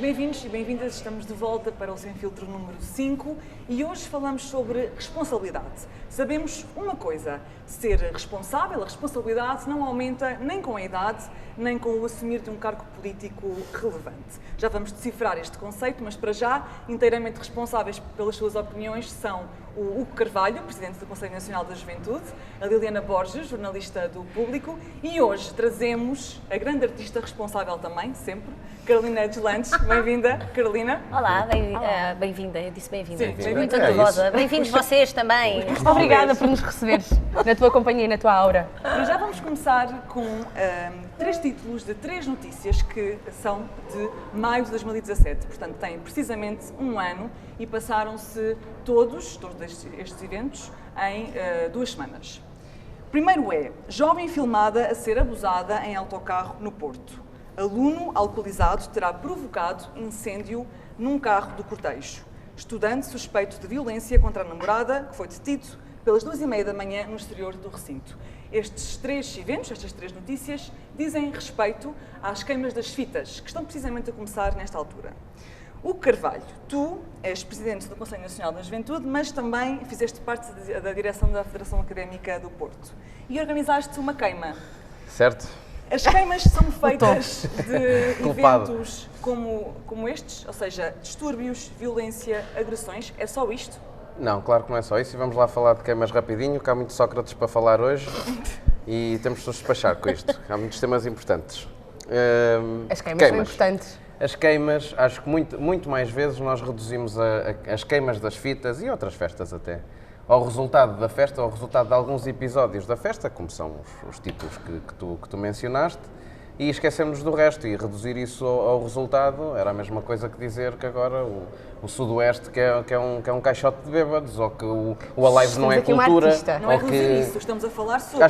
Bem-vindos e bem-vindas, estamos de volta para o Sem Filtro número 5 e hoje falamos sobre responsabilidade. Sabemos uma coisa, ser responsável, a responsabilidade não aumenta nem com a idade, nem com o assumir de um cargo político relevante. Já vamos decifrar este conceito, mas para já, inteiramente responsáveis pelas suas opiniões são o Hugo Carvalho, Presidente do Conselho Nacional da Juventude, a Liliana Borges, jornalista do Público, e hoje trazemos a grande artista responsável também, sempre, Carolina Deslandes. Bem-vinda, Carolina. Olá, bem-vinda, eu disse bem-vinda. Sim, muito nervosa. Bem-vindos vocês também. Obrigada por nos receberes na tua companhia e na tua aura. Para já vamos começar com três títulos de três notícias que são de maio de 2017, portanto têm precisamente um ano e passaram-se todos estes eventos em 2 semanas. Primeiro é, jovem filmada a ser abusada em autocarro no Porto. Aluno alcoolizado terá provocado incêndio num carro do cortejo. Estudante suspeito de violência contra a namorada, que foi detido pelas 2h30 da manhã no exterior do recinto. Estes 3 eventos, estas 3 notícias, dizem respeito às queimas das fitas, que estão precisamente a começar nesta altura. Hugo Carvalho, tu és Presidente do Conselho Nacional da Juventude, mas também fizeste parte da direção da Federação Académica do Porto e organizaste uma queima. Certo. As queimas são feitas de eventos como estes, ou seja, distúrbios, violência, agressões, é só isto? Não, claro que não é só isso, e vamos lá falar de queimas rapidinho, que há muito Sócrates para falar hoje e temos de nos despachar com isto, há muitos temas importantes. As queimas são importantes. As queimas, acho que muito mais vezes nós reduzimos as queimas das fitas e outras festas até, ao resultado da festa, ao resultado de alguns episódios da festa, como são os títulos que tu mencionaste, e esquecemos do resto, e reduzir isso ao resultado era a mesma coisa que dizer que agora o Sudoeste que é um caixote de bêbados, ou que o Alive não é cultura. Não é reduzir isso, estamos a falar sobre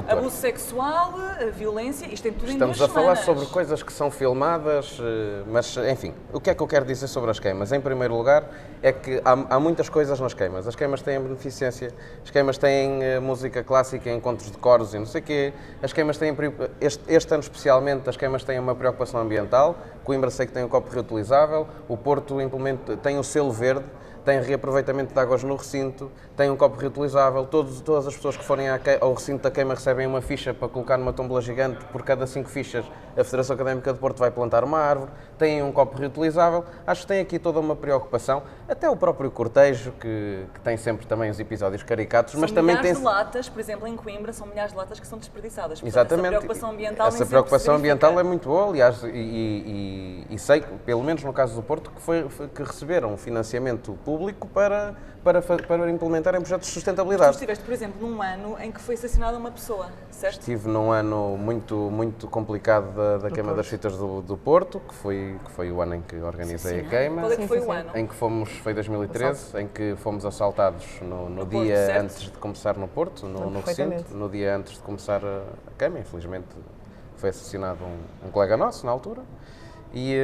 abuso sexual, violência, isto tem tudo em 2 semanas. Estamos a falar sobre coisas que são filmadas, mas enfim, o que é que eu quero dizer sobre as queimas? Em primeiro lugar, é que há muitas coisas nas queimas. As queimas têm beneficência, as queimas têm música clássica, encontros de coros e não sei o quê, as queimas têm, este ano especialmente, as queimas têm uma preocupação ambiental. Coimbra sei que tem um copo reutilizável, o Porto tem o selo verde, tem reaproveitamento de águas no recinto, tem um copo reutilizável, todas as pessoas que forem ao recinto da queima recebem uma ficha para colocar numa tómbola gigante, por cada 5 fichas a Federação Académica de Porto vai plantar uma árvore, tem um copo reutilizável, acho que tem aqui toda uma preocupação, até o próprio cortejo, que tem sempre também os episódios caricatos, mas também tem... milhares de latas, por exemplo, em Coimbra, são milhares de latas que são desperdiçadas. Portanto, exatamente. Essa preocupação ambiental é muito boa, aliás, e sei, pelo menos no caso do Porto, que receberam um financiamento público para implementarem projetos de sustentabilidade. Tu estiveste, por exemplo, num ano em que foi assassinada uma pessoa, certo? Estive num ano muito complicado da queima das fitas do Porto, que foi o ano em que organizei a queima. Qual é que foi o ano? Em que foi 2013, em que fomos assaltados no dia Porto, antes de começar no Porto, no recinto, no dia antes de começar a queima. Infelizmente foi assassinado um colega nosso na altura. E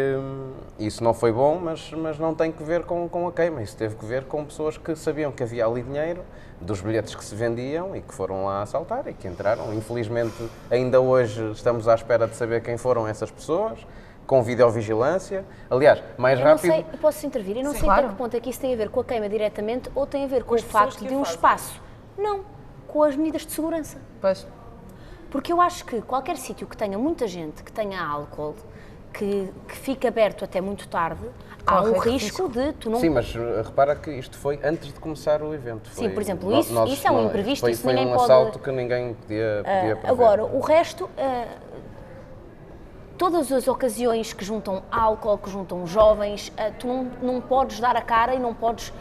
isso não foi bom, mas não tem que ver com a queima, isso teve que ver com pessoas que sabiam que havia ali dinheiro, dos bilhetes que se vendiam e que foram lá assaltar e que entraram. Infelizmente, ainda hoje estamos à espera de saber quem foram essas pessoas, com videovigilância. Aliás, mais rápido... Não sei, posso intervir? Eu não sei até que ponto é que isso tem a ver com a queima diretamente ou tem a ver com o facto de um espaço. Não, com as medidas de segurança. Pois. Porque eu acho que qualquer sítio que tenha muita gente, que tenha álcool, que fica aberto até muito tarde, há um risco de tu não... Sim, mas repara que isto foi antes de começar o evento. Sim, por exemplo, isso é um imprevisto, isso ninguém pode... Foi um assalto que ninguém podia prever. Agora, o resto, todas as ocasiões que juntam álcool, que juntam jovens, tu não podes dar a cara e não podes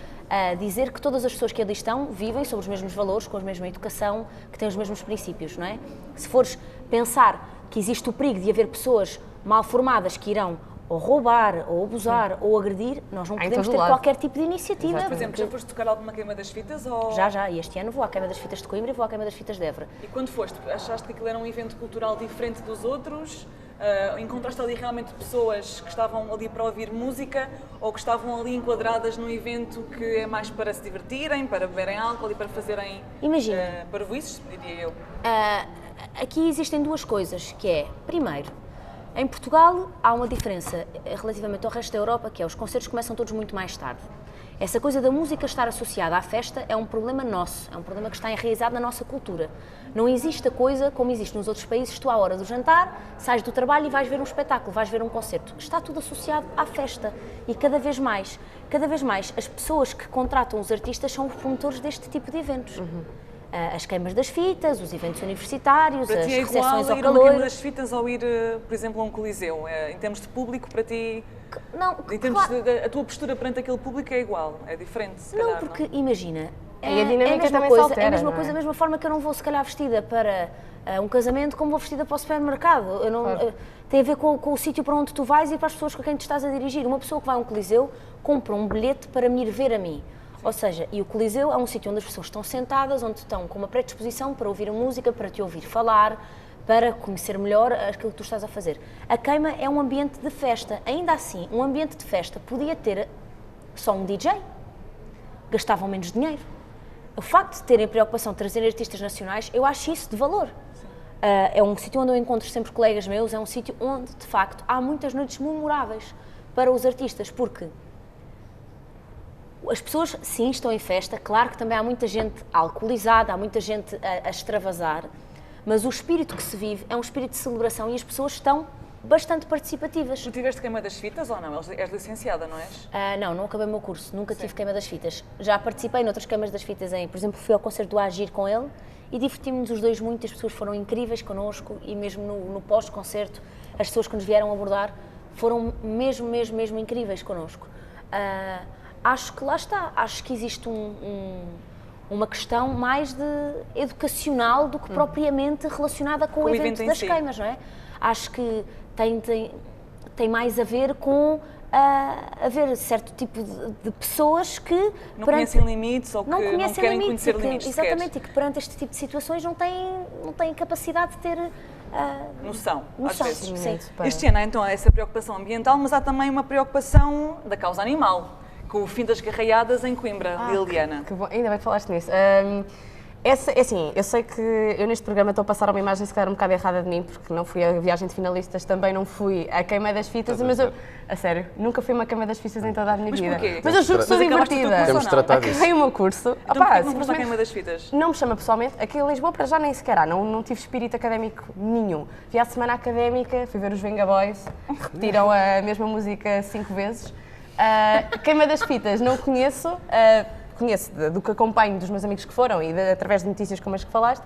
dizer que todas as pessoas que ali estão vivem sob os mesmos valores, com a mesma educação, que têm os mesmos princípios, não é? Se fores pensar que existe o perigo de haver pessoas mal formadas que irão ou roubar, ou abusar, ou agredir, nós não podemos ter qualquer tipo de iniciativa. Mas, por exemplo, já foste tocar alguma queima das fitas? Ou... Já, e este ano vou à queima das fitas de Coimbra e vou à queima das fitas de Évora. E quando foste, achaste que aquilo era um evento cultural diferente dos outros? Encontraste ali realmente pessoas que estavam ali para ouvir música ou que estavam ali enquadradas num evento que é mais para se divertirem, para beberem álcool e para fazerem parvoíces, diria eu? Aqui existem duas coisas, que é, primeiro, Em Portugal há uma diferença relativamente ao resto da Europa, que é os concertos começam todos muito mais tarde. Essa coisa da música estar associada à festa é um problema nosso, é um problema que está enraizado na nossa cultura. Não existe a coisa como existe nos outros países, tu à hora do jantar, sais do trabalho e vais ver um espetáculo, vais ver um concerto. Está tudo associado à festa e cada vez mais as pessoas que contratam os artistas são os promotores deste tipo de eventos. As queimas das fitas, os eventos universitários, para as ti é recepções igual ao ir a uma calor. queima das fitas ou ir, por exemplo, a um coliseu? Em termos de público, para ti, Não, em termos claro, a tua postura perante aquele público é igual? É diferente, se não, calhar, porque imagina, E a dinâmica é a mesma também se coisa, altera, é a mesma não é? coisa, da mesma forma que eu não vou se calhar vestida para um casamento como vou vestida para o supermercado. Eu não, Claro. tem a ver com o sítio para onde tu vais e para as pessoas com quem te estás a dirigir. Uma pessoa que vai a um coliseu compra um bilhete para me ir ver a mim. Ou seja, e o coliseu é um sítio onde as pessoas estão sentadas, onde estão com uma predisposição para ouvir a música, para te ouvir falar, para conhecer melhor aquilo que tu estás a fazer. A queima é um ambiente de festa. Ainda assim, um ambiente de festa podia ter só um DJ. Gastavam menos dinheiro. O facto de terem preocupação de trazer artistas nacionais, eu acho isso de valor. É um sítio onde eu encontro sempre colegas meus, é um sítio onde, de facto, há muitas noites memoráveis para os artistas, porque as pessoas, sim, estão em festa, claro que também há muita gente alcoolizada, há muita gente a extravasar, mas o espírito que se vive é um espírito de celebração e as pessoas estão bastante participativas. Tu tiveste queima das fitas ou não? És licenciada, não és? Não acabei o meu curso, nunca tive queima das fitas. Já participei noutras queimas das fitas, por exemplo, fui ao concerto do Agir com ele e divertimos-nos os dois muito, as pessoas foram incríveis connosco e mesmo no pós-concerto, as pessoas que nos vieram abordar foram mesmo incríveis connosco. Acho que lá está, acho que existe uma questão mais educacional do que propriamente relacionada com o evento das queimas, não é? Acho que tem mais a ver com haver certo tipo de pessoas que não conhecem limites ou que não querem conhecer limites. Exatamente, e que perante este tipo de situações não têm capacidade de ter noção, às vezes. Sim. Este ano há então essa preocupação ambiental, mas há também uma preocupação da causa animal, com o fim das garraiadas em Coimbra, Liliana. Que bom, ainda bem que falaste nisso. Assim, eu sei que eu neste programa estou a passar uma imagem se calhar um bocado errada de mim, porque não fui à viagem de finalistas, também não fui à queima das fitas, mas eu, a sério, nunca fui a uma queima das fitas em toda a minha vida. Porquê? Mas eu juro que sou divertida. Temos de tratar disso. Acabei o meu curso. Então porquê que não foste à queima das fitas? Não me chama pessoalmente. Aqui em Lisboa, para já nem sequer há. Não tive espírito académico nenhum. Vi à semana académica, fui ver os Venga Boys, repetiram a mesma música 5 vezes. Queima das fitas não conheço. Conheço do que acompanho dos meus amigos que foram e através de notícias como as que falaste.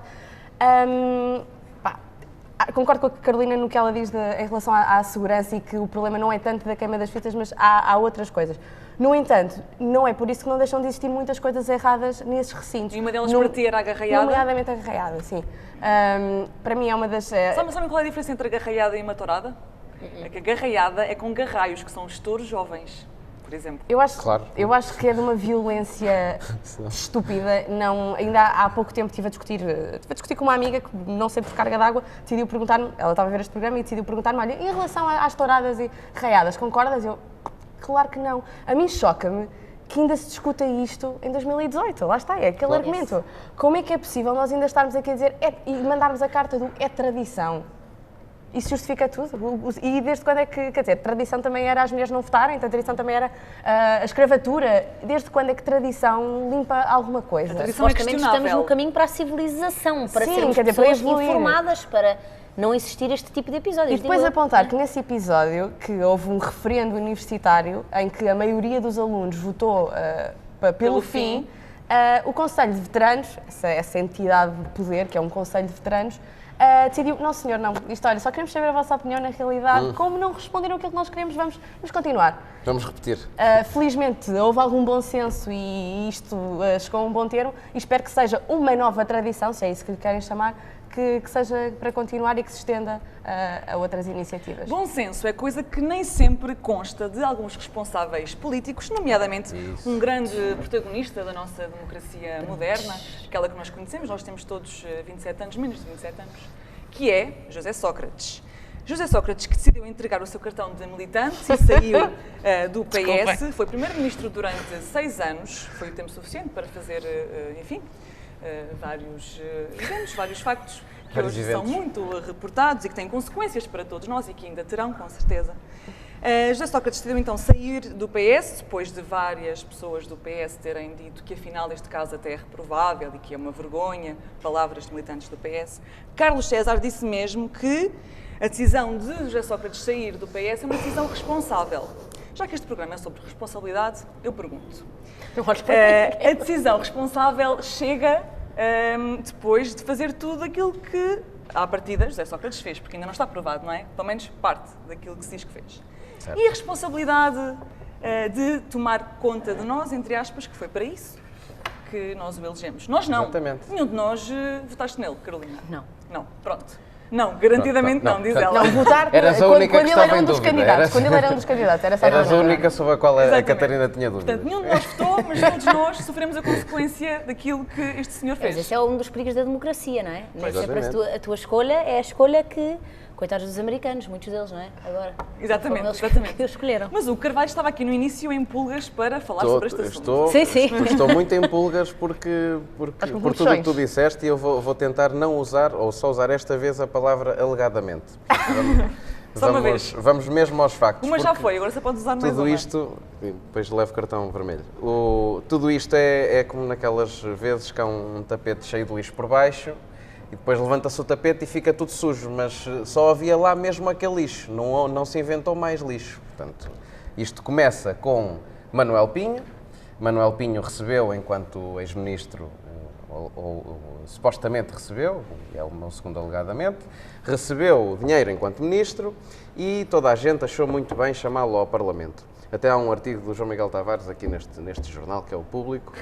Concordo com a Carolina no que ela diz em relação à segurança e que o problema não é tanto da queima das fitas, mas há outras coisas. No entanto, não é por isso que não deixam de existir muias coisas erradas nesses recintos. E uma delas para ti era a garraiada? Nomeadamente a garraiada, sim. Para mim é uma das... Sabem qual é a diferença entre a garraiada e uma tourada? É que a garraiada é com garraios, que são os touros jovens, por exemplo. Eu acho que é de uma violência estúpida. Ainda há pouco tempo estive a discutir com uma amiga que, não sei por carga d'água, decidiu perguntar-me, ela estava a ver este programa e decidiu perguntar-me, olha, em relação às touradas e garraiadas, concordas? Eu, claro que não. A mim choca-me que ainda se discuta isto em 2018, lá está, é aquele argumento. Como é que é possível nós ainda estarmos aqui a dizer e mandarmos a carta do é tradição? Isso justifica tudo. E desde quando é que, quer dizer, tradição também era as mulheres não votarem, então a tradição também era a escravatura. Desde quando é que tradição limpa alguma coisa? A tradição é Supostamente questionável. estamos no caminho para a civilização, para Sim, sermos quer dizer, para pessoas evoluir. informadas, para não existir este tipo de episódios. E depois apontar que nesse episódio, que houve um referendo universitário em que a maioria dos alunos votou pelo fim, o Conselho de Veteranos, essa entidade de poder, que é um Conselho de Veteranos, decidiu, não senhor, não, isto olha, só queremos saber a vossa opinião na realidade, como não responderam aquilo que nós queremos, vamos continuar. Vamos repetir. Felizmente houve algum bom senso e isto chegou a um bom termo e espero que seja uma nova tradição, se é isso que lhe querem chamar, que seja para continuar e que se estenda a outras iniciativas. Bom senso é coisa que nem sempre consta de alguns responsáveis políticos, nomeadamente um grande protagonista da nossa democracia moderna, aquela que nós conhecemos, nós temos todos 27 anos, menos de 27 anos, que é José Sócrates. José Sócrates, que decidiu entregar o seu cartão de militante e saiu do PS, foi primeiro-ministro durante 6 anos, foi o tempo suficiente para fazer, enfim, vários eventos, vários factos que Vários hoje são eventos. muito reportados e que têm consequências para todos nós e que ainda terão, com certeza. José Sócrates decidiu então sair do PS, depois de várias pessoas do PS terem dito que afinal este caso até é reprovável e que é uma vergonha, palavras de militantes do PS. Carlos César disse mesmo que a decisão de José Sócrates sair do PS é uma decisão responsável. Já que este programa é sobre responsabilidade, eu pergunto. A decisão responsável chega depois de fazer tudo aquilo que, à partida, José Sócrates fez, porque ainda não está provado, não é? Pelo menos parte daquilo que se diz que fez. Certo. E a responsabilidade de tomar conta de nós, entre aspas, que foi para isso que nós o elegemos. Nós não. Exatamente. Nenhum de nós votaste nele, Carolina. Não. Não, pronto. Não, garantidamente Pronto, não, diz portanto, ela. Não, votar Eras a quando única que ele estava era em um dos dúvida, candidatos. eras- Quando ele era um dos candidatos, era só Eras a uma- única sobre a qual a Exatamente. Catarina tinha dúvida. Portanto, nenhum de nós votou, mas todos nós sofremos a consequência daquilo que este senhor Mas fez. esse é um dos perigos da democracia, não é? Nem sempre Exatamente. a tua escolha é a escolha que, coitados dos americanos, muitos deles, não é? Agora. Exatamente, foram eles exatamente. que o escolheram. Mas o Carvalho estava aqui no início em pulgas para falar sobre este assunto. Sim. Estou muito em pulgas porque por As tudo o que conclusões. tu disseste e eu vou tentar não usar ou só usar esta vez a palavra alegadamente. Só uma vez. Vamos mesmo aos factos. Uma já porque foi, agora você pode usar mais Tudo uma. isto, e depois levo cartão vermelho. Tudo isto é como naquelas vezes que há um tapete cheio de lixo por baixo e depois levanta-se o tapete e fica tudo sujo, mas só havia lá mesmo aquele lixo, não se inventou mais lixo. Portanto, isto começa com Manuel Pinho. Manuel Pinho recebeu, enquanto ex-ministro, ou supostamente recebeu, é o meu segundo alegadamente, recebeu dinheiro enquanto ministro e toda a gente achou muito bem chamá-lo ao Parlamento. Até há um artigo do João Miguel Tavares aqui neste jornal, que é o Público,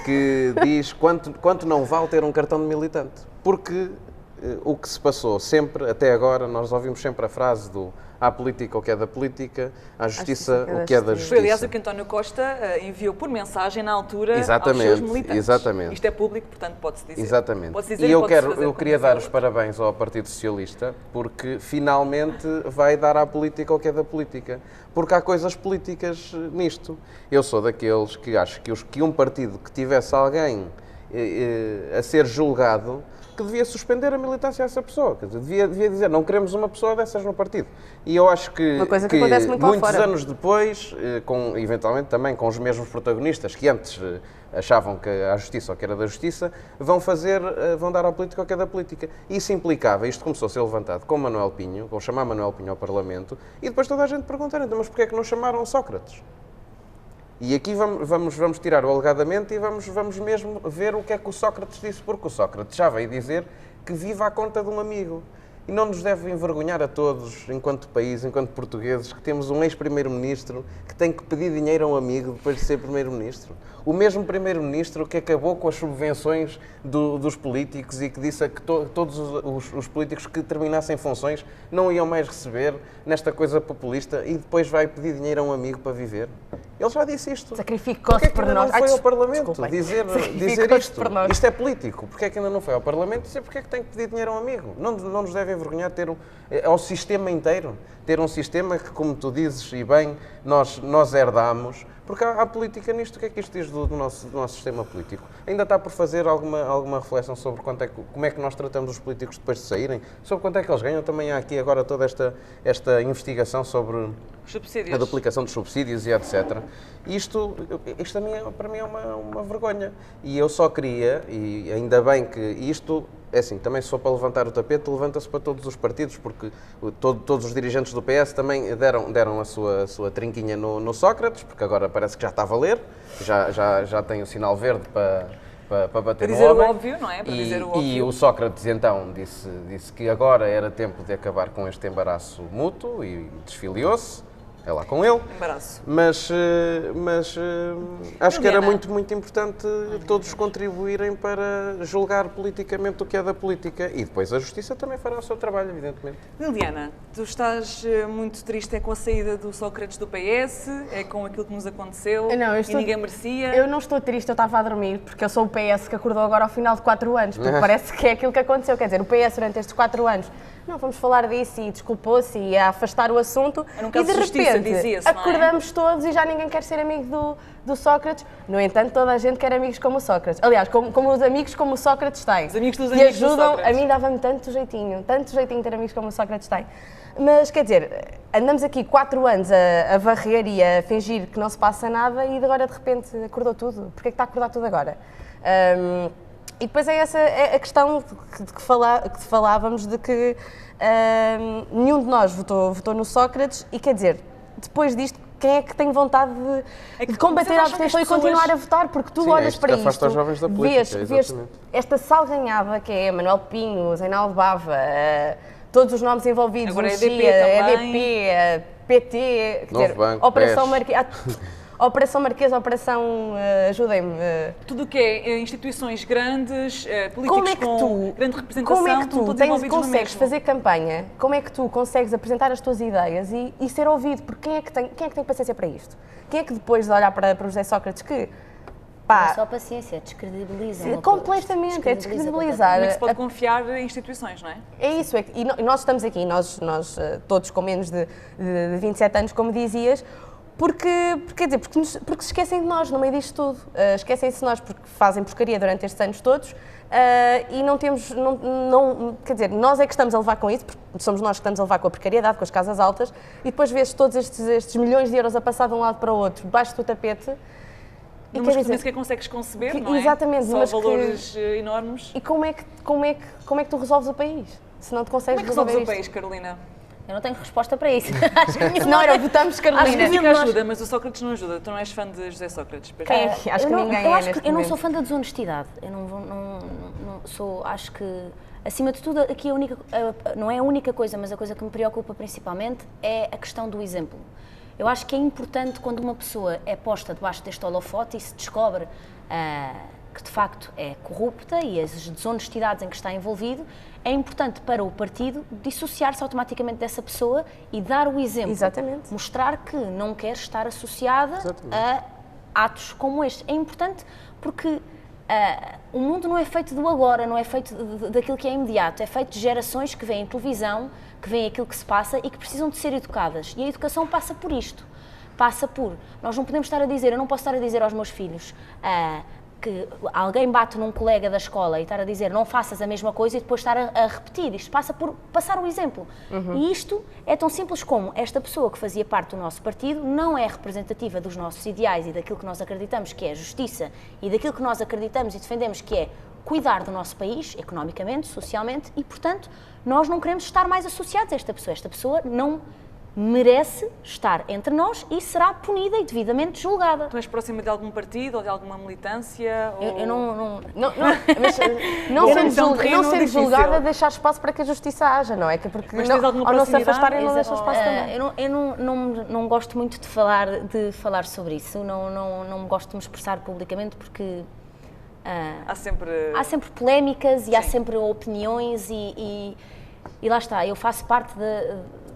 que diz quanto não vale ter um cartão de militante. Porque o que se passou sempre, até agora, nós ouvimos sempre a frase do há política o que é da política, há justiça o que é da Foi, justiça. aliás, o que António Costa enviou por mensagem na altura Exatamente, aos seus militantes. exatamente. Isto é público, portanto pode-se dizer. Exatamente. Pode-se dizer E eu pode-se fazer queria como dar os quiser. parabéns ao Partido Socialista porque finalmente vai dar à política o que é da política. Porque há coisas políticas nisto. Eu sou daqueles que acho que um partido que tivesse alguém a ser julgado que devia suspender a militância a essa pessoa. Quer dizer, devia dizer, não queremos uma pessoa dessas no partido. E eu acho que, Uma coisa que acontece muito lá muitos fora. anos depois, eventualmente também com os mesmos protagonistas que antes achavam que a justiça ou que era da justiça, vão dar à política o que é da política. Isso implicava, isto começou a ser levantado com Manuel Pinho, com chamar Manuel Pinho ao Parlamento, e depois toda a gente perguntar, então, mas porquê é que não chamaram Sócrates? E aqui vamos tirar o alegadamente e vamos mesmo ver o que é que o Sócrates disse, porque o Sócrates já veio dizer que vive à conta de um amigo. E não nos deve envergonhar a todos, enquanto país, enquanto portugueses, que temos um ex-primeiro-ministro que tem que pedir dinheiro a um amigo depois de ser primeiro-ministro. O mesmo primeiro-ministro que acabou com as subvenções dos políticos e que disse que todos os políticos que terminassem funções não iam mais receber nesta coisa populista e depois vai pedir dinheiro a um amigo para viver. Ele já disse isto. Sacrificou-se Porquê é que por ainda nós. não foi Ai, ao Parlamento desculpem. dizer Sacrificou-se isto? por nós. Isto é político. Porquê é que ainda não foi ao Parlamento dizer porque é que tem que pedir dinheiro a um amigo? Não nos deve envergonhar ter ao sistema inteiro. Ter um sistema que, como tu dizes e bem, nós herdamos. Porque há política nisto. O que é que isto diz do nosso sistema político? Ainda está por fazer alguma reflexão sobre como é que nós tratamos os políticos depois de saírem? Sobre quanto é que eles ganham? Também há aqui agora toda esta investigação sobre Os subsídios. a duplicação dos subsídios e etc. Isto para mim é uma vergonha. E eu só queria, e ainda bem que isto, é assim, também se for para levantar o tapete, levanta-se para todos os partidos, porque todos os dirigentes do PS também deram a sua trinquinha no Sócrates, porque agora parece que já está a valer, já tem o sinal verde para bater Para no dizer o homem. óbvio, não é? Para dizer o E óbvio. o Sócrates então disse que agora era tempo de acabar com este embaraço mútuo e desfiliou-se. É lá com ele. Embaraço. Mas acho que era Liliana. muito importante todos contribuírem para julgar politicamente o que é da política. E depois a Justiça também fará o seu trabalho, evidentemente. Liliana, tu estás muito triste com a saída do Sócrates do PS, é com aquilo que nos aconteceu Não, eu e estou- ninguém merecia. Eu não estou triste, eu estava a dormir, porque eu sou o PS que acordou agora ao final de 4 anos, porque parece que é aquilo que aconteceu. Quer dizer, o PS durante estes 4 anos, não, vamos falar disso e desculpou-se e a afastar o assunto, Era um e caso de de justiça, repente, dizia-se, não é? acordamos todos e já ninguém quer ser amigo do Sócrates. No entanto, toda a gente quer amigos como o Sócrates. Aliás, como os amigos como o Sócrates tem. Os amigos dos que amigos do ajudam, Sócrates. a mim dava-me tanto jeitinho ter amigos como o Sócrates tem. Mas, quer dizer, andamos aqui 4 anos a varrer e a fingir que não se passa nada e agora, de repente, acordou tudo. Porquê é que está a acordar tudo agora? E depois é essa a questão que falávamos de que nenhum de nós votou no Sócrates e, quer dizer, depois disto, quem é que tem vontade de combater a abstenção e continuar a votar? Porque tu olhas para isto, afasta os jovens da política, vês esta salganhada que é Manuel Pinho, Zeinaldo Bava, todos os nomes envolvidos, agora o EDP CIA, também. EDP, PT, quer dizer, Banco, Operação BES. Marquesa, Operação Marquesa, Operação, ajudem-me, Tudo o que é instituições grandes, como políticos é que com tu, grande representação, como é que estão tu todos envolvidos no consegues mesmo. fazer campanha, como é que tu consegues apresentar as tuas ideias e ser ouvido? Porque quem é que tem paciência para isto? Quem é que depois de olhar para o José Sócrates que, Não é pá, só paciência, descredibiliza. completamente, é descredibilizar. Como é que se pode confiar em instituições, não é? É isso, e nós estamos aqui, nós todos com menos de 27 anos, como dizias, porque se esquecem de nós no meio disto tudo. Esquecem-se de nós porque fazem porcaria durante estes anos todos e não temos, quer dizer, nós é que estamos a levar com isso, porque somos nós que estamos a levar com a precariedade, com as casas altas, e depois vês todos estes milhões de euros a passar de um lado para o outro, debaixo do tapete. E Mas que nem sequer consegues conceber, não é? Exatamente, Só mas valores enormes. E como é que tu resolves o país? Se não te consegues Como é que resolves resolver o país, isto? Carolina? Eu não tenho resposta para isso. Acho que Se não era votamos Acho Carolina. que a música nós- ajuda, mas o Sócrates não ajuda. Tu não és fã de José Sócrates? pois não? Quem é que- acho que ninguém eu é acho neste que eu não momento. sou fã da desonestidade. Eu acho que, acima de tudo, aqui não é a única coisa, mas a coisa que me preocupa principalmente é a questão do exemplo. Eu acho que é importante quando uma pessoa é posta debaixo deste holofote e se descobre que de facto é corrupta e as desonestidades em que está envolvido, é importante para o partido dissociar-se automaticamente dessa pessoa e dar o exemplo. Exatamente. Mostrar que não quer estar associada a atos como este. É importante porque o mundo não é feito do agora, não é feito daquilo que é imediato, é feito de gerações que veem televisão, que veem aquilo que se passa e que precisam de ser educadas. E a educação passa por isto. Nós não podemos estar a dizer, eu não posso estar a dizer aos meus filhos que alguém bate num colega da escola e estar a dizer não faças a mesma coisa e depois estar a repetir. Isto passa por passar o exemplo. E isto é tão simples como esta pessoa que fazia parte do nosso partido não é representativa dos nossos ideais e daquilo que nós acreditamos que é a justiça e daquilo que nós acreditamos e defendemos que é cuidar do nosso país, economicamente, socialmente, e, portanto, nós não queremos estar mais associados a esta pessoa. Esta pessoa não merece estar entre nós e será punida e devidamente julgada. Tu és próxima de algum partido ou de alguma militância? Eu não Mas não É sendo, um terreno sendo difícil. julgada, deixar espaço para que a justiça haja, não é? Que porque Mas tens alguma ao não se proximidade? afastarem, não deixam espaço também. Eu não gosto muito de falar sobre isso. Não gosto de me expressar publicamente porque Há sempre... há sempre polémicas e há Sim. sempre opiniões e lá está, eu faço parte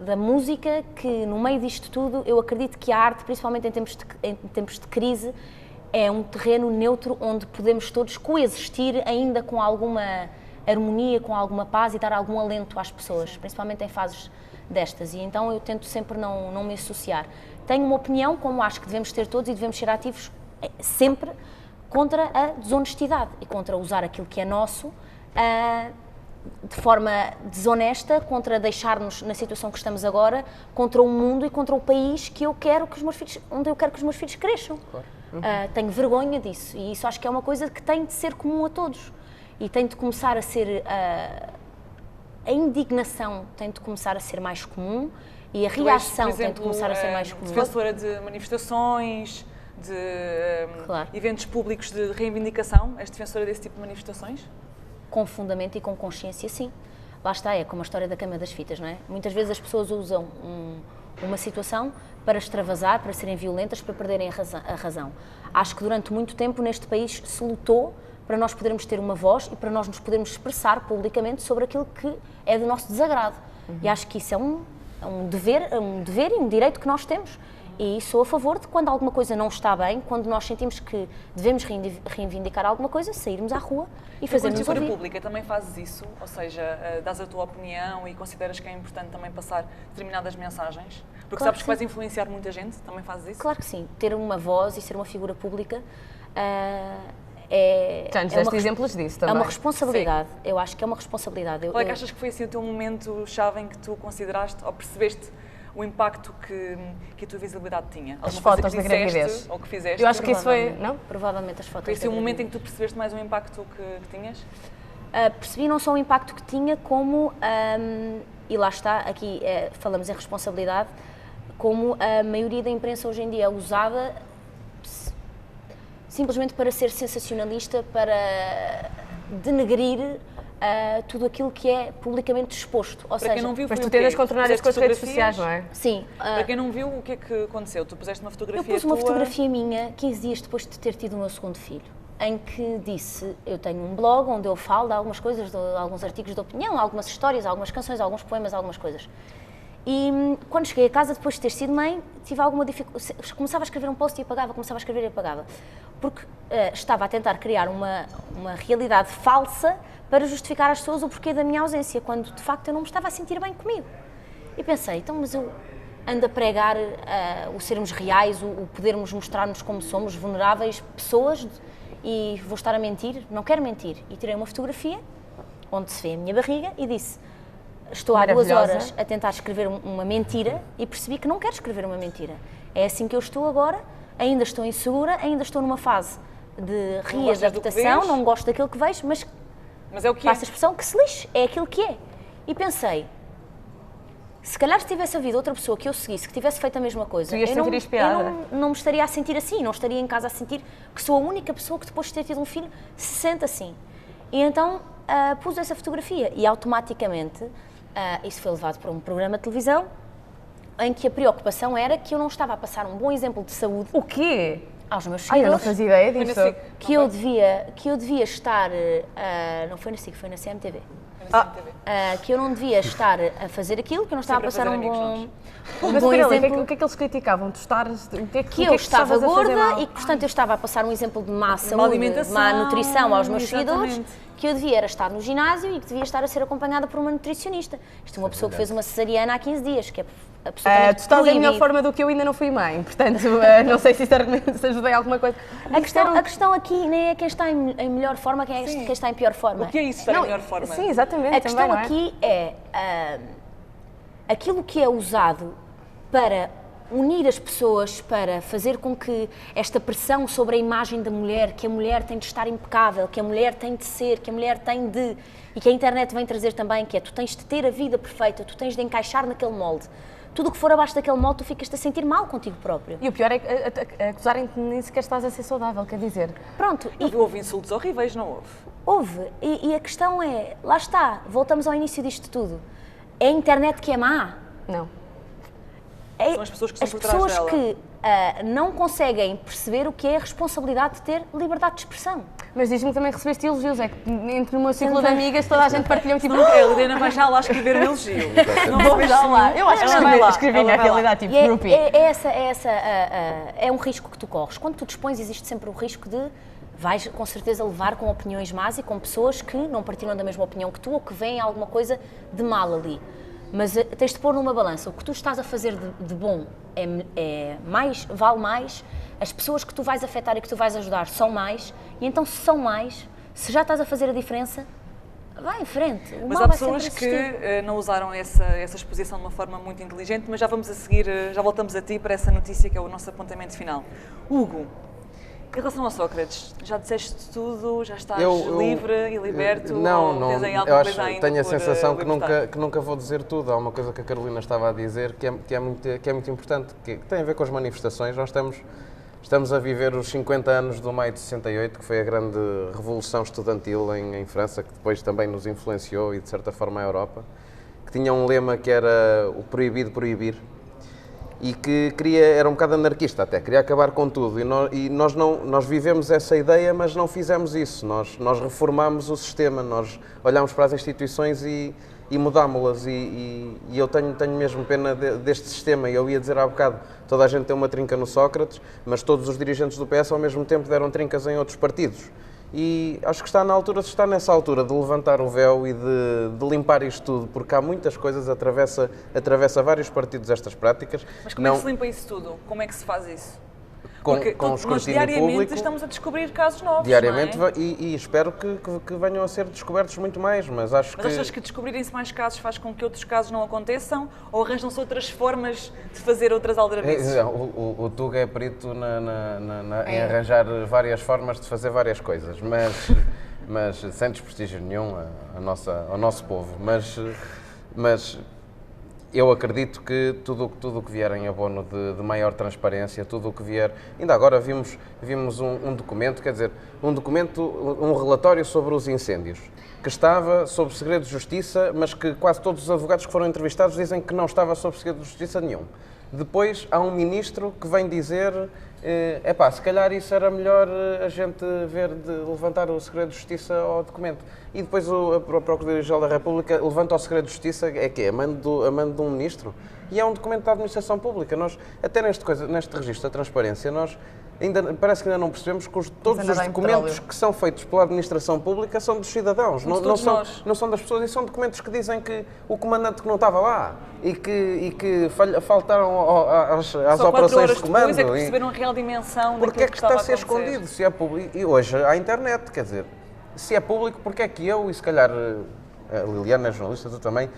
da música que no meio disto tudo eu acredito que a arte, principalmente em tempos de crise, é um terreno neutro onde podemos todos coexistir ainda com alguma harmonia, com alguma paz e dar algum alento às pessoas, principalmente em fases destas, e então eu tento sempre não me associar. Tenho uma opinião, como acho que devemos ter todos e devemos ser ativos sempre contra a desonestidade e contra usar aquilo que é nosso de forma desonesta, contra deixar-nos na situação que estamos agora, contra o mundo e contra o país que eu quero que os meus filhos, onde eu quero que os meus filhos cresçam. Claro. Tenho vergonha disso e isso acho que é uma coisa que tem de ser comum a todos e tem de começar a ser a indignação tem de começar a ser mais comum e a reação tem de começar a ser mais comum. Defensora de manifestações, de Claro. eventos públicos de reivindicação, és defensora desse tipo de manifestações? Com fundamento e com consciência, sim. Lá está, é como a história da cama das fitas, não é? Muitas vezes as pessoas usam uma situação para extravasar, para serem violentas, para perderem a razão. Acho que durante muito tempo neste país se lutou para nós podermos ter uma voz e para nós nos podermos expressar publicamente sobre aquilo que é do nosso desagrado. E acho que isso é um dever e um direito que nós temos. E sou a favor de quando alguma coisa não está bem, quando nós sentimos que devemos reivindicar alguma coisa, sairmos à rua e fazermos figura ouvir. pública também fazes isso? Ou seja, dás a tua opinião e consideras que é importante também passar determinadas mensagens? Porque Claro sabes que que vais sim. influenciar muita gente, também fazes isso? Claro que sim, ter uma voz e ser uma figura pública é Já nos uma deste exemplos disso também. É uma responsabilidade, eu acho que é uma responsabilidade. Qual é que achas que foi assim, o teu momento-chave em que tu consideraste ou percebeste o impacto que a tua visibilidade tinha? As Alguma coisa fotos que da disseste gravidez. ou que fizeste? Eu acho que isso foi... Provavelmente. Não? Provavelmente as fotos. Foi assim da o momento em gravidez. que tu percebeste mais o impacto que tinhas? Percebi não só o impacto que tinha, como, e lá está, aqui falamos em responsabilidade, como a maioria da imprensa hoje em dia é usada simplesmente para ser sensacionalista, para denegrir tudo aquilo que é publicamente exposto. Ou Para seja, quem não viu, Mas foi tu o quê? tentas contornar isso com as Puseste redes sociais, não fotografias? é? sim, Para quem não viu, o que é que aconteceu? Tu puseste uma fotografia eu pus uma tua... fotografia minha 15 dias depois de ter tido o meu segundo filho, em que disse, eu tenho um blog onde eu falo de algumas coisas, de alguns artigos de opinião, algumas histórias, algumas canções, alguns poemas, algumas coisas. E quando cheguei a casa, depois de ter sido mãe, tive alguma dificuldade. Começava a escrever um post e apagava, começava a escrever e apagava. Porque estava a tentar criar uma realidade falsa para justificar às pessoas o porquê da minha ausência, quando de facto eu não me estava a sentir bem comigo. E pensei, então, mas eu ando a pregar o sermos reais, o podermos mostrar-nos como somos, vulneráveis pessoas, e vou estar a mentir? Não quero mentir. E tirei uma fotografia onde se vê a minha barriga e disse: estou há 2 Maravilhosa. horas a tentar escrever uma mentira e percebi que não quero escrever uma mentira. É assim que eu estou agora, ainda estou insegura, ainda estou numa fase de gostas do que readaptação, vês? não gosto daquilo que vejo, mas Mas é o que é. passa a expressão que se lixe, é aquilo que é. E pensei, se calhar se tivesse havido outra pessoa que eu seguisse, que tivesse feito a mesma coisa, Tu ias eu, não, sentir inspirada. eu não me estaria a sentir assim, não estaria em casa a sentir que sou a única pessoa que depois de ter tido um filho se sente assim. E então pus essa fotografia e automaticamente isso foi levado para um programa de televisão em que a preocupação era que eu não estava a passar um bom exemplo de saúde O quê? aos meus Ai, eu não seguidores, fazia ideia Foi na disso. SIC, que não eu devia estar, não foi na SIC, foi na CMTV. foi na CMTV. Que eu não devia estar a fazer aquilo, que eu não estava Sempre a a passar fazer um amigos bom, um Mas bom espera lá, exemplo. o que é que eles criticavam? Tu estares... O que é Que eu estava estavas a fazer gorda mal? e que, portanto, eu estava a passar um exemplo de má saúde, de alimentação, má nutrição aos meus exatamente. seguidores, que eu devia era estar no ginásio e que devia estar a ser acompanhada por uma nutricionista. Isto é uma pessoa que fez uma cesariana há 15 dias, que é absolutamente Tu estás em melhor proibido. forma do que eu, ainda não fui mãe, portanto, não sei se isso se ajudei em alguma coisa. A questão aqui nem é quem está em melhor forma, quem está em pior forma. O que é isso, estar em melhor forma? Sim, exatamente. A questão também, não é? aqui é aquilo que é usado para unir as pessoas, para fazer com que esta pressão sobre a imagem da mulher, que a mulher tem de estar impecável, que a mulher tem de ser, que a mulher tem de... E que a internet vem trazer também, que é tu tens de ter a vida perfeita, tu tens de encaixar naquele molde. Tudo o que for abaixo daquele molde, tu ficas-te a sentir mal contigo próprio. E o pior é que acusarem-te nem sequer estás a ser saudável, quer dizer. Pronto, e Houve insultos horríveis, não houve? houve. E a questão é, lá está, voltamos ao início disto tudo. É a internet que é má. Não. São as pessoas que estão As por trás pessoas dela. que não conseguem perceber o que é a responsabilidade de ter liberdade de expressão. Mas diz-me que também recebeste elogios, é que entre o meu ciclo de Também. amigas toda a gente partilhou tipo... A Helena vai já lá escrever um elogio. Não Vou recebeste já lá. nenhum. Eu acho que Ela vai lá, escrevi ela na vai lá. realidade, tipo, E groupie. é um risco que tu corres. Quando tu te expões, existe sempre o risco de vais com certeza levar com opiniões más e com pessoas que não partilham da mesma opinião que tu ou que veem alguma coisa de mal ali. Mas tens de pôr numa balança. O que tu estás a fazer de bom vale mais, as pessoas que tu vais afetar e que tu vais ajudar são mais, e então se são mais, se já estás a fazer a diferença, vai em frente. O Mas mal há vai sempre pessoas que existir. não usaram essa exposição de uma forma muito inteligente, mas já vamos a seguir, já voltamos a ti para essa notícia que é o nosso apontamento final. Hugo, em relação ao Sócrates, já disseste tudo, já estás livre e liberto? Não, ou tens aí eu alguma acho, coisa ainda tenho a por sensação que libertar? nunca vou dizer tudo. Há uma coisa que a Carolina estava a dizer que é muito importante, que tem a ver com as manifestações. Nós estamos a viver os 50 anos do Maio de 68, que foi a grande revolução estudantil em França, que depois também nos influenciou e de certa forma a Europa, que tinha um lema que era o proibido proibir. e que era um bocado anarquista até, queria acabar com tudo. E nós vivemos essa ideia, mas não fizemos isso. Nós reformámos o sistema, nós olhámos para as instituições e mudámo-las. E eu tenho mesmo pena deste sistema. E eu ia dizer há bocado, toda a gente tem uma trinca no Sócrates, mas todos os dirigentes do PS ao mesmo tempo deram trincas em outros partidos. E acho que está nessa altura de levantar o véu e de limpar isto tudo, porque há muitas coisas, atravessa vários partidos estas práticas. Mas como é que se limpa isso tudo? Como é que se faz isso? Porque com o nós escrutínio diariamente público, estamos a descobrir casos novos, diariamente, não é? e espero que venham a ser descobertos muito mais, mas acho Mas achas que descobrirem-se mais casos faz com que outros casos não aconteçam? Ou arranjam-se outras formas de fazer outras aldrabices? O Tuga é perito em arranjar várias formas de fazer várias coisas, mas sem desprestígio nenhum ao nosso povo. Mas eu acredito que tudo o que vier em abono de maior transparência, tudo o que vier... Ainda agora vimos um documento, quer dizer, um relatório sobre os incêndios, que estava sob segredo de justiça, mas que quase todos os advogados que foram entrevistados dizem que não estava sob segredo de justiça nenhum. Depois há um ministro que vem dizer se calhar isso era melhor a gente ver de levantar o segredo de justiça ao documento. E depois a Procuradoria-Geral da República levanta o segredo de justiça, a mando de um ministro. E é um documento da administração pública. Nós, até neste registro da transparência, parece que ainda não percebemos que todos os documentos que são feitos pela administração pública são dos cidadãos, não são das pessoas, e são documentos que dizem que o comandante que não estava lá e que faltaram às operações de comando. Depois é que perceberam a real dimensão porque é que está a ser escondido, se é público? E hoje há internet, quer dizer, se é público, porque é que eu, e se calhar a Liliana é jornalista, tu também,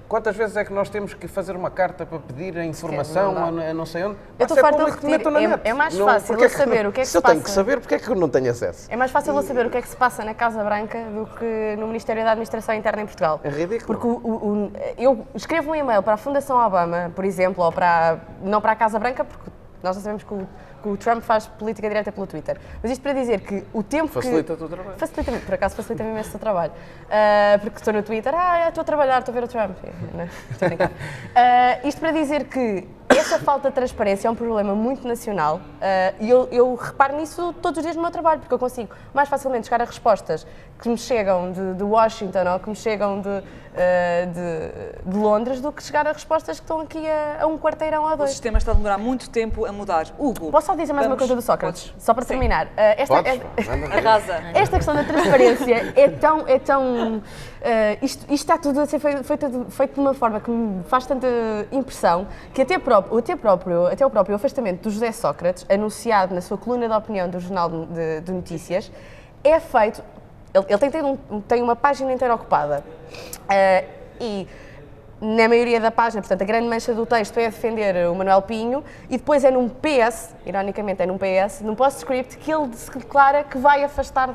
quantas vezes é que nós temos que fazer uma carta para pedir a informação a não sei onde? Eu estou farta de repetir, é mais fácil eu saber o que é que se passa. Se eu tenho que saber, porque é que eu não tenho acesso? É mais fácil eu saber o que é que se passa na Casa Branca do que no Ministério da Administração Interna em Portugal. É ridículo. Porque eu escrevo um e-mail para a Fundação Obama, por exemplo, ou não para a Casa Branca, porque nós já sabemos que o Trump faz política direta pelo Twitter. Mas isto para dizer que o tempo Facilita-te o trabalho. Facilita-me, por acaso facilita-me imenso o trabalho. Porque estou no Twitter, estou a trabalhar, estou a ver o Trump. Isto para dizer que essa falta de transparência é um problema muito nacional e eu reparo nisso todos os dias no meu trabalho, porque eu consigo mais facilmente chegar a respostas que me chegam de Washington ou que me chegam de Londres do que chegar a respostas que estão aqui a um quarteirão ou a dois. O sistema está a demorar muito tempo a mudar. Hugo, posso só dizer mais uma coisa do Sócrates? Só para terminar. Arrasa. Esta questão da transparência é tão... Isto está tudo a ser feito de uma forma que me faz tanta impressão que até o próprio afastamento do José Sócrates, anunciado na sua coluna de opinião do Jornal de Notícias, é feito... Ele tem uma página inteira ocupada e na maioria da página, portanto, a grande mancha do texto é a defender o Manuel Pinho e depois é num PS, ironicamente é num PS, num post-script, que ele se declara que vai afastar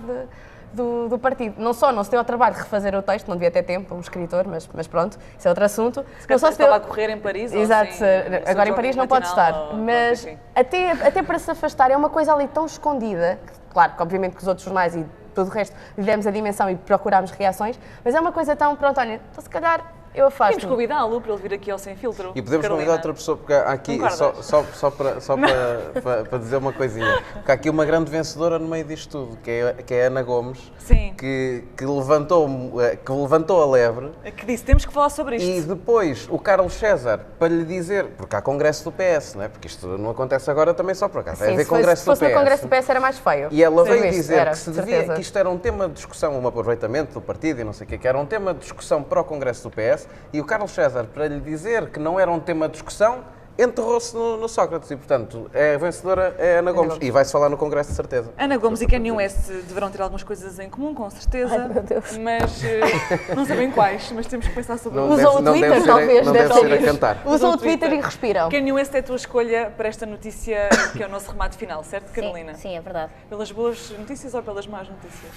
do partido. Não se deu ao trabalho de refazer o texto, não devia ter tempo, um escritor, mas pronto, isso é outro assunto. Não só se estava a correr em Paris. Exato, assim, agora em Paris não pode estar, mas até para se afastar é uma coisa ali tão escondida, claro que obviamente que os outros jornais e todo o resto lhe demos a dimensão e procurámos reações, mas é uma coisa tão, pronto, olha, então se calhar eu afasto. Podemos convidá-lo para ele vir aqui ao Sem Filtro. E podemos convidar outra pessoa, porque há aqui, só para dizer uma coisinha, porque há aqui uma grande vencedora no meio disto tudo, que é a Ana Gomes, sim, que levantou a lebre. Que disse, temos que falar sobre isto. E depois o Carlos César, para lhe dizer, porque há congresso do PS, não é? Porque isto não acontece agora também só por acaso, vai haver congresso do PS. Se fosse no congresso do PS era mais feio. E ela veio dizer que isto era um tema de discussão, um aproveitamento do partido e não sei o quê, que era um tema de discussão para o congresso do PS, e o Carlos César, para lhe dizer que não era um tema de discussão, enterrou-se no Sócrates e, portanto, a vencedora é Ana Gomes. E vai-se falar no Congresso, de certeza. Ana Gomes e Kanye West deverão ter algumas coisas em comum, com certeza. Ai, meu Deus. Mas não sabem quais, mas temos que pensar sobre isso. Usam o Twitter, talvez. Não deve ser a cantar. Usam o Twitter e respiram. Kanye West é a tua escolha para esta notícia, que é o nosso remate final, certo, Carolina? Sim, é verdade. Pelas boas notícias ou pelas más notícias?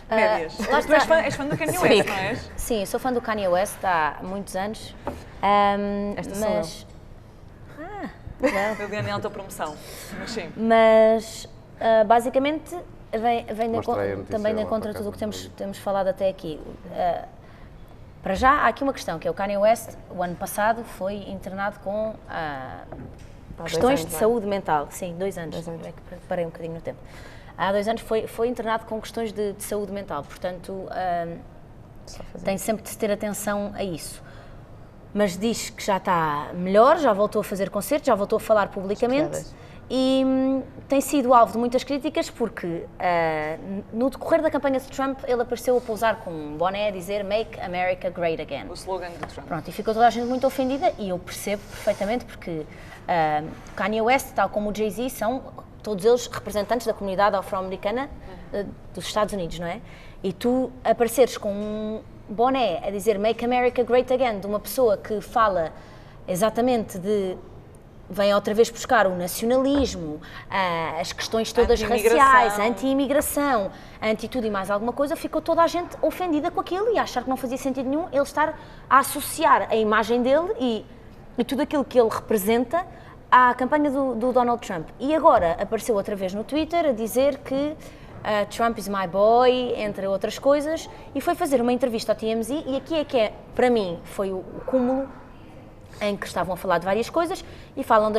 Médias. Lá Tu és fã do Kanye West, não és? Sim, eu sou fã do Kanye West há muitos anos. Esta mas... sou A Liliana é autopromoção, mas sim. Mas, basicamente, vem Mostrei a notícia também de lá, encontro a por tudo o que acaso, temos falado até aqui. Para já, há aqui uma questão, que é o Kanye West, o ano passado, foi internado com questões de saúde mental. Sim, 2 anos. 2 anos. É que parei um bocadinho no tempo. Há 2 anos foi internado com questões de saúde mental, portanto, tem sempre de se ter atenção a isso. Mas diz que já está melhor, já voltou a fazer concertos, já voltou a falar publicamente e tem sido alvo de muitas críticas porque no decorrer da campanha de Trump ele apareceu a pousar com um boné a dizer Make America Great Again. O slogan de Trump. Pronto, e ficou toda a gente muito ofendida e eu percebo perfeitamente porque Kanye West, tal como o Jay-Z, são todos eles representantes da comunidade afro-americana dos Estados Unidos, não é? E tu apareceres com um boné a dizer Make America Great Again de uma pessoa que fala exatamente vem outra vez buscar o nacionalismo, as questões todas raciais, anti-imigração, anti-tudo e mais alguma coisa, ficou toda a gente ofendida com aquilo e a achar que não fazia sentido nenhum ele estar a associar a imagem dele e tudo aquilo que ele representa à campanha do Donald Trump. E agora apareceu outra vez no Twitter a dizer que Trump is my boy, entre outras coisas, e foi fazer uma entrevista ao TMZ e aqui é, para mim, foi o cúmulo em que estavam a falar de várias coisas e falam da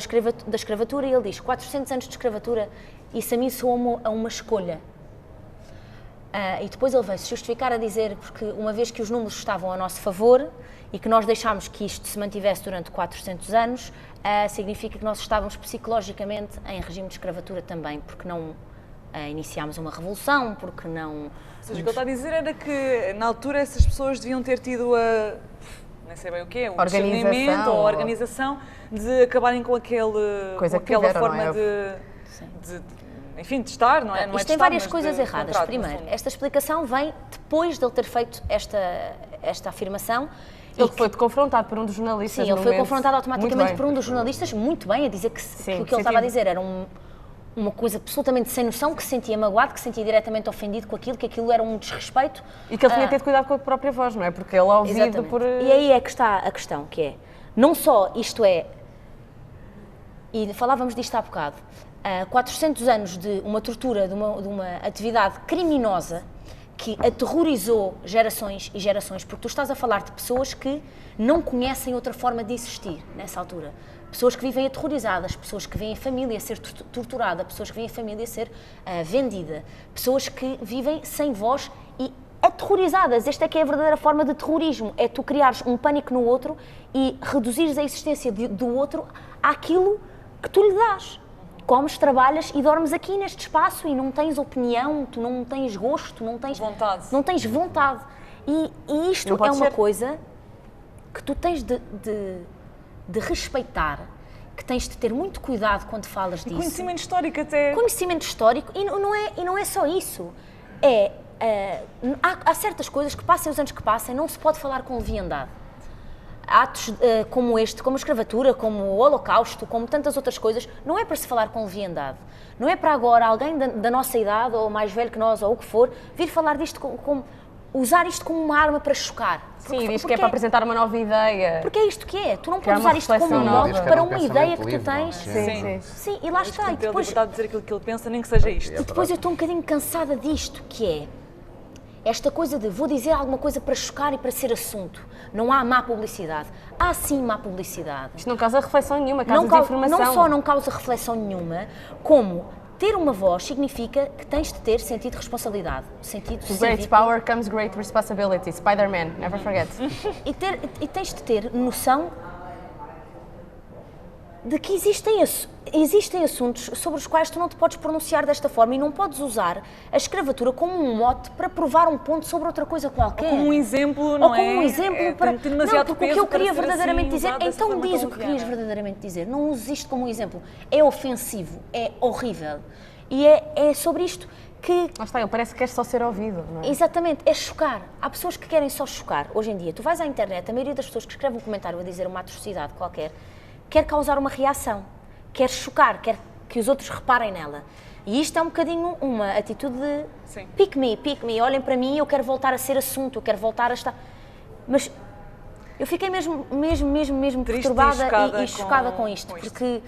escravatura e ele diz 400 anos de escravatura, isso a mim soa a uma escolha. E depois ele veio se justificar a dizer, porque uma vez que os números estavam a nosso favor e que nós deixámos que isto se mantivesse durante 400 anos, significa que nós estávamos psicologicamente em regime de escravatura também, porque não iniciámos uma revolução, porque não... Ou seja, o que ele está a dizer era que na altura essas pessoas deviam ter tido nem sei bem o quê, um discernimento ou organização de acabarem com aquela forma de enfim, de estar, não é? Não Isto tem várias coisas erradas. Primeiro, esta explicação vem depois de ele ter feito esta afirmação. Ele foi confrontado por um dos jornalistas. Sim, ele foi confrontado automaticamente por um dos jornalistas, muito bem, a dizer que o que ele estava a dizer era uma coisa absolutamente sem noção, que se sentia magoado, que se sentia diretamente ofendido com aquilo, que aquilo era um desrespeito. E que ele tinha que ter cuidado com a própria voz, não é? Porque ele ao ouvido por... E aí é que está a questão, que é, não só isto é, e falávamos disto há bocado, 400 anos de uma tortura, de uma atividade criminosa que aterrorizou gerações e gerações, porque tu estás a falar de pessoas que não conhecem outra forma de existir nessa altura. Pessoas que vivem aterrorizadas, pessoas que veem a família ser torturada, pessoas que veem a família ser vendida, pessoas que vivem sem voz e aterrorizadas. Esta é que é a verdadeira forma de terrorismo, é tu criares um pânico no outro e reduzires a existência do outro àquilo que tu lhe dás. Comes, trabalhas e dormes aqui neste espaço e não tens opinião, tu não tens gosto, não tens vontade. E isto é uma coisa que tu tens de respeitar, que tens de ter muito cuidado quando falas disso. Conhecimento histórico até. Conhecimento histórico e não é só isso. Há certas coisas que passem os anos que passem, não se pode falar com leviandade. Atos como este, como a escravatura, como o Holocausto, como tantas outras coisas, não é para se falar com leviandade. Não é para agora alguém da nossa idade, ou mais velho que nós, ou o que for, vir falar disto usar isto como uma arma para chocar. Sim, diz que é para apresentar uma nova ideia. Porque é isto que é. Tu não podes usar isto como um modo para uma ideia que tu tens. Sim, e lá está. E depois de dizer aquilo que ele pensa, nem que seja isto. E depois eu estou um bocadinho cansada disto, que é esta coisa de vou dizer alguma coisa para chocar e para ser assunto. Não há má publicidade. Há sim má publicidade. Isto não causa reflexão nenhuma, causa desinformação. Não só não causa reflexão nenhuma, como ter uma voz significa que tens de ter sentido de responsabilidade. Sentido cívico. Great power comes great responsibility. Spider-Man, never forget. E tens de ter noção de que existem assuntos sobre os quais tu não te podes pronunciar desta forma e não podes usar a escravatura como um mote para provar um ponto sobre outra coisa qualquer. Ou como um exemplo, não é? Ou como um exemplo para... Não, porque o que eu queria verdadeiramente dizer... Então diz o que querias verdadeiramente dizer. Não uses isto como um exemplo. É ofensivo, é horrível. E é sobre isto que... Lá está, ele parece que quer só ser ouvido, não é? Exatamente, é chocar. Há pessoas que querem só chocar. Hoje em dia, tu vais à internet, a maioria das pessoas que escrevem um comentário a dizer uma atrocidade qualquer, quer causar uma reação, quer chocar, quer que os outros reparem nela. E isto é um bocadinho uma atitude de pick me, olhem para mim, eu quero voltar a ser assunto, eu quero voltar a estar... Mas eu fiquei mesmo perturbada e chocada com isto, porque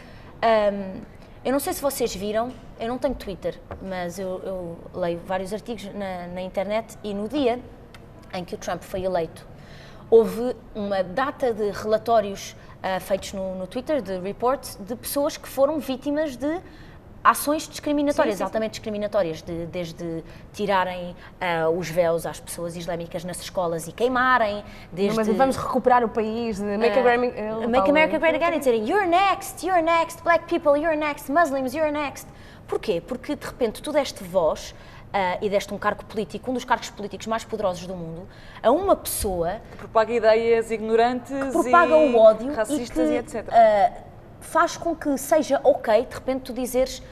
eu não sei se vocês viram, eu não tenho Twitter, mas eu leio vários artigos na internet e no dia em que o Trump foi eleito, houve uma data de relatórios feitos no Twitter, de reports, de pessoas que foram vítimas de ações discriminatórias, altamente discriminatórias, desde tirarem os véus às pessoas islâmicas nas escolas e queimarem, desde... Mas vamos recuperar o país, de Make America Great Again, e dizerem you're next, black people, you're next, Muslims, you're next. Porquê? Porque de repente tu deste voz e deste um cargo político, um dos cargos políticos mais poderosos do mundo, a uma pessoa que propaga ideias ignorantes, que propaga o ódio racistas e etc. Faz com que seja ok, de repente tu dizeres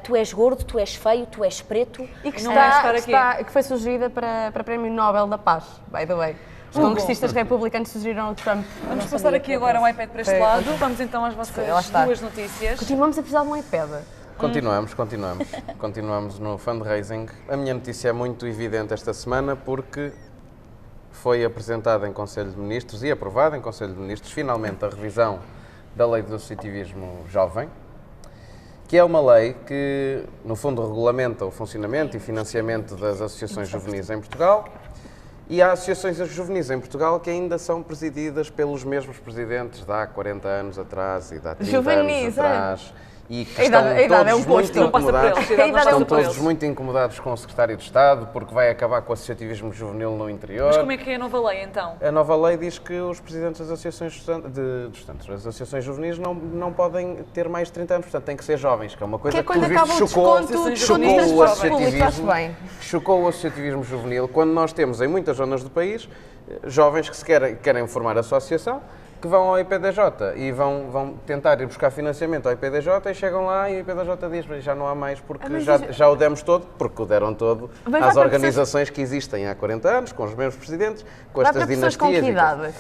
tu és gordo, tu és feio, tu és preto. E que foi sugerida para Prémio Nobel da Paz, by the way. Os congressistas republicanos sugeriram o Trump. Vamos passar aqui agora o iPad para este lado. Vamos então às vossas duas notícias. Continuamos a precisar de um iPad. Continuamos no fundraising. A minha notícia é muito evidente esta semana porque foi apresentada em Conselho de Ministros e aprovada em Conselho de Ministros finalmente a revisão da Lei do Associativismo Jovem, que é uma lei que, no fundo, regulamenta o funcionamento e financiamento das associações juvenis em Portugal. E há associações juvenis em Portugal que ainda são presididas pelos mesmos presidentes de há 40 anos atrás e de há 30 anos atrás. E que estão todos muito incomodados, estão todos muito incomodados com o Secretário de Estado porque vai acabar com o associativismo juvenil no interior. Mas como é que é a nova lei então? A nova lei diz que os presidentes das associações das associações juvenis não podem ter mais de 30 anos, portanto têm que ser jovens, que é uma coisa que pelo visto chocou o associativismo juvenil, quando nós temos em muitas zonas do país jovens que querem formar associação, que vão ao IPDJ e vão tentar ir buscar financiamento ao IPDJ e chegam lá e o IPDJ diz já não há mais porque já o demos todo, porque o deram todo às organizações que existem há 40 anos, com os mesmos presidentes, com estas dinastias. Com que idade?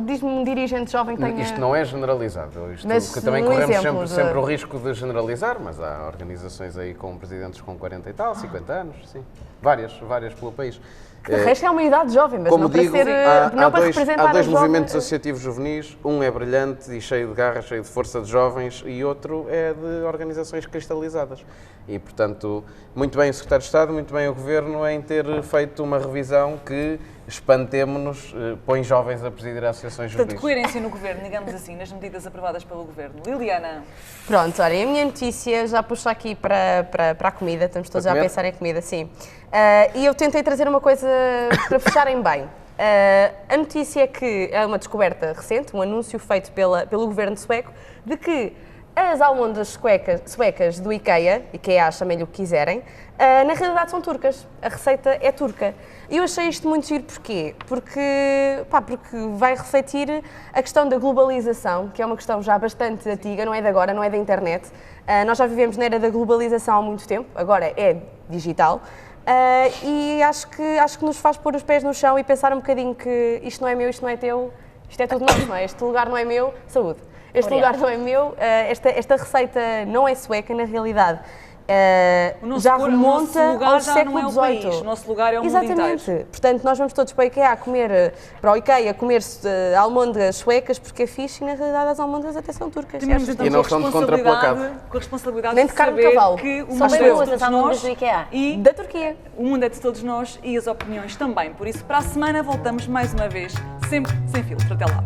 Diz-me um dirigente jovem que tenha... Isto não é generalizado, que também corremos sempre o risco de generalizar, mas há organizações aí com presidentes com 40 e tal, 50 anos, sim, várias pelo país. De resto é uma idade jovem, mas como não digo, para representar há dois movimentos associativos juvenis, um é brilhante e cheio de garra, cheio de força de jovens e outro é de organizações cristalizadas. E, portanto, muito bem o Secretário de Estado, muito bem o Governo em ter feito uma revisão que, espantemo-nos, põe jovens a presidir associações juvenis. Portanto, coerência no Governo, digamos assim, nas medidas aprovadas pelo Governo. Liliana. Pronto, olha, a minha notícia já puxa aqui para a comida, estamos todos já a pensar em comida, sim. E eu tentei trazer uma coisa para fecharem bem. A notícia é que é uma descoberta recente, um anúncio feito pelo governo sueco, de que as almôndegas suecas do IKEA, chamem-lhe o que quiserem, na realidade são turcas. A receita é turca. E eu achei isto muito giro, porquê? Porque vai refletir a questão da globalização, que é uma questão já bastante antiga, não é de agora, não é da internet. Nós já vivemos na era da globalização há muito tempo, agora é digital. E acho que nos faz pôr os pés no chão e pensar um bocadinho que isto não é meu, isto não é teu, isto é tudo nosso, não é? Este lugar não é meu, saúde. Este lugar não é meu, esta receita não é sueca, na realidade. Já remonta ao século XVIII. O nosso lugar é o mundo inteiro. Exatamente. Portanto, nós vamos todos para o IKEA comer almôndegas suecas porque é fixe e na realidade as almôndegas até são turcas. E não são de contraplacado. Com a responsabilidade nem de carne de cavalo. Que o mundo é de todos nós do IKEA. E da Turquia. O mundo é de todos nós e as opiniões também. Por isso, para a semana voltamos mais uma vez, sempre sem filtro. Até lá.